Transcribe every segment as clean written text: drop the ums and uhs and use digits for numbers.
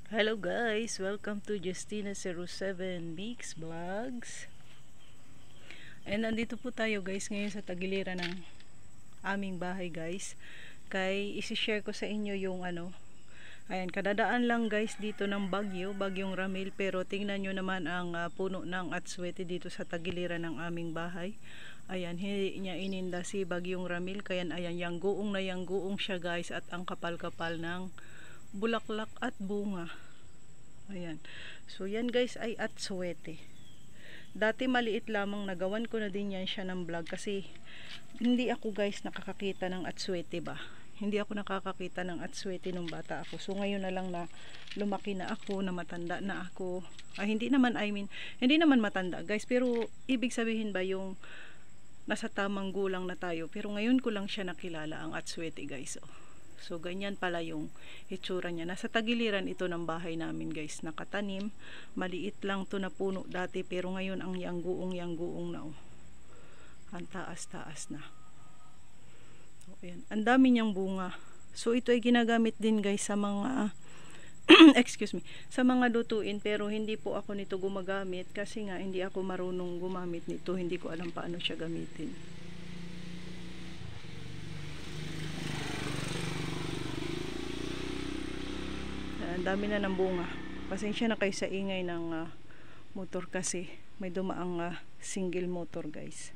Hello guys, welcome to Justina07 Mix Vlogs. And nandito po tayo guys ngayon sa tagiliran ng aming bahay guys. Kay isi-share ko sa inyo yung ayan, kadadaan lang guys dito ng bagyong Ramil, pero tingnan nyo naman ang puno ng atswete dito sa tagiliran ng aming bahay. Ayan, hindi niya ininda si bagyong Ramil, kaya ayan, yang guong siya guys, at ang kapal-kapal ng bulaklak at bunga. Ayan. So yan guys ay atswete. Dati maliit lamang, nagawan ko na din yan siya ng vlog kasi hindi ako guys nakakakita ng atswete ba. Hindi ako nakakakita ng atswete nung bata ako. So ngayon na lang na lumaki na ako, na matanda na ako. Hindi naman hindi naman matanda guys, pero ibig sabihin ba yung nasa tamang gulang na tayo. Pero ngayon ko lang siya nakilala ang atswete guys. Oh. So ganyan pala yung itsura niya. Nasa tagiliran ito ng bahay namin guys, nakatanim. Maliit lang to na puno dati, pero ngayon ang yang guong na oh. Ang taas na. So, ayan. Ang dami niyang bunga. So ito ay ginagamit din guys sa mga excuse me, sa mga lutuin, pero hindi po ako nito gumagamit kasi nga hindi ako marunong gumamit nito. Hindi ko alam paano siya gamitin. Ang dami na ng bunga. Pasensya na kayo sa ingay ng motor kasi may dumaang single motor guys.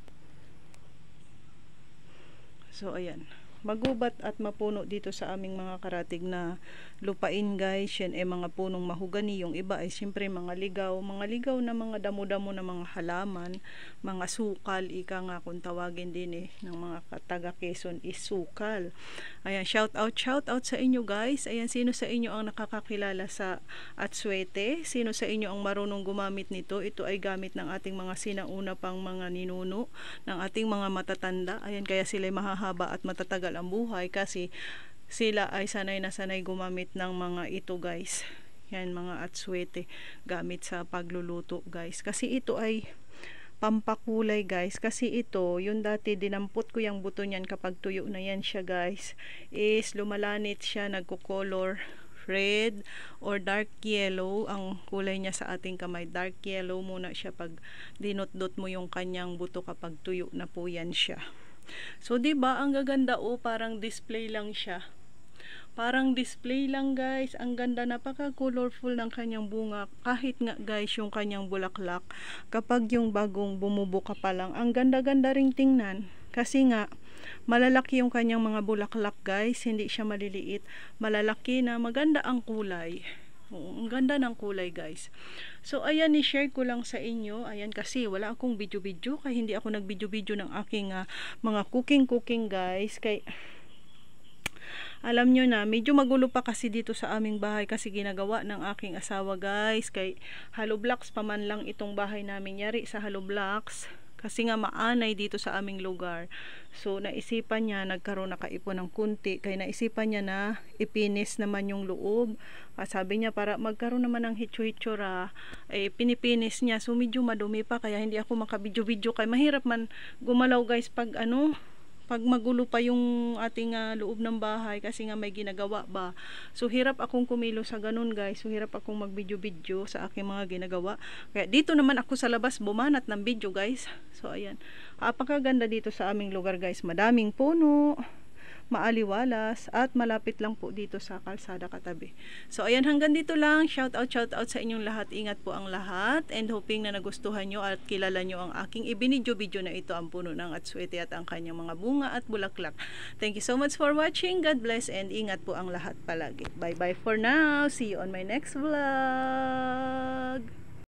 So ayan, magubat at mapuno dito sa aming mga karatig na lupain guys. Yan ay mga punong mahugani. Yung iba ay siyempre mga ligaw na mga damo-damo na mga halaman, mga sukal, ika nga kung tawagin din ng mga taga Quezon is sukal. Ayan, shout out sa inyo guys. Ayan, sino sa inyo ang nakakakilala sa atswete? Sino sa inyo ang marunong gumamit nito? Ito ay gamit ng ating mga sinauna pang mga ninuno, ng ating mga matatanda. Ayan, kaya sila ay mahahaba at matatagal ang buhay kasi sila ay sanay na sanay gumamit ng mga ito guys. Yan, mga atswete gamit sa pagluluto guys. Kasi ito ay pampakulay guys. Kasi ito, yung dati dinampot ko yung buto niyan, kapag tuyo na yan siya guys, is lumalanit siya, nagko-color red or dark yellow ang kulay niya sa ating kamay. Dark yellow muna siya pag dinot-dot mo yung kanyang buto kapag tuyo na po yan siya. So, 'di ba ang gaganda parang display lang siya. Parang display lang guys. Ang ganda, napaka-colorful ng kanyang bunga. Kahit nga guys yung kanyang bulaklak, kapag yung bagong bumubuka pa lang, ang ganda-ganda ring tingnan. Kasi nga malalaki yung kanyang mga bulaklak guys. Hindi siya maliliit. Malalaki na, maganda ang kulay. Oo, ang ganda ng kulay guys. So ayan, i-share ko lang sa inyo. Ayan, kasi wala akong video kaya hindi ako nag-video ng aking mga cooking guys. Kay alam nyo na, medyo magulo pa kasi dito sa aming bahay kasi ginagawa ng aking asawa guys. Kay hollow blocks pa man lang itong bahay namin, yari sa hollow blocks. Kasi nga maanay dito sa aming lugar. So naisipan niya, nagkaroon nakaipon ng kunti, kaya naisipan niya na ipinis naman yung loob. Sabi niya para magkaroon naman ng hitsura, pinipinis niya. So medyo madumi pa, kaya hindi ako makabidyo-video, kaya mahirap man gumalaw guys pag pag magulo pa yung ating loob ng bahay kasi nga may ginagawa ba. So hirap akong kumilo sa ganun guys. So hirap akong mag-video sa aking mga ginagawa. Kaya dito naman ako sa labas bumanat ng video guys. So ayan, apakaganda dito sa aming lugar guys. Madaming puno, maaliwalas, at malapit lang po dito sa kalsada katabi. So ayan, hanggang dito lang. Shout out sa inyong lahat. Ingat po ang lahat, and hoping na nagustuhan nyo at kilala nyo ang aking ibinidyo-video na ito, ang puno ng atswete at ang kanyang mga bunga at bulaklak. Thank you so much for watching. God bless, and ingat po ang lahat palagi. Bye bye for now. See you on my next vlog.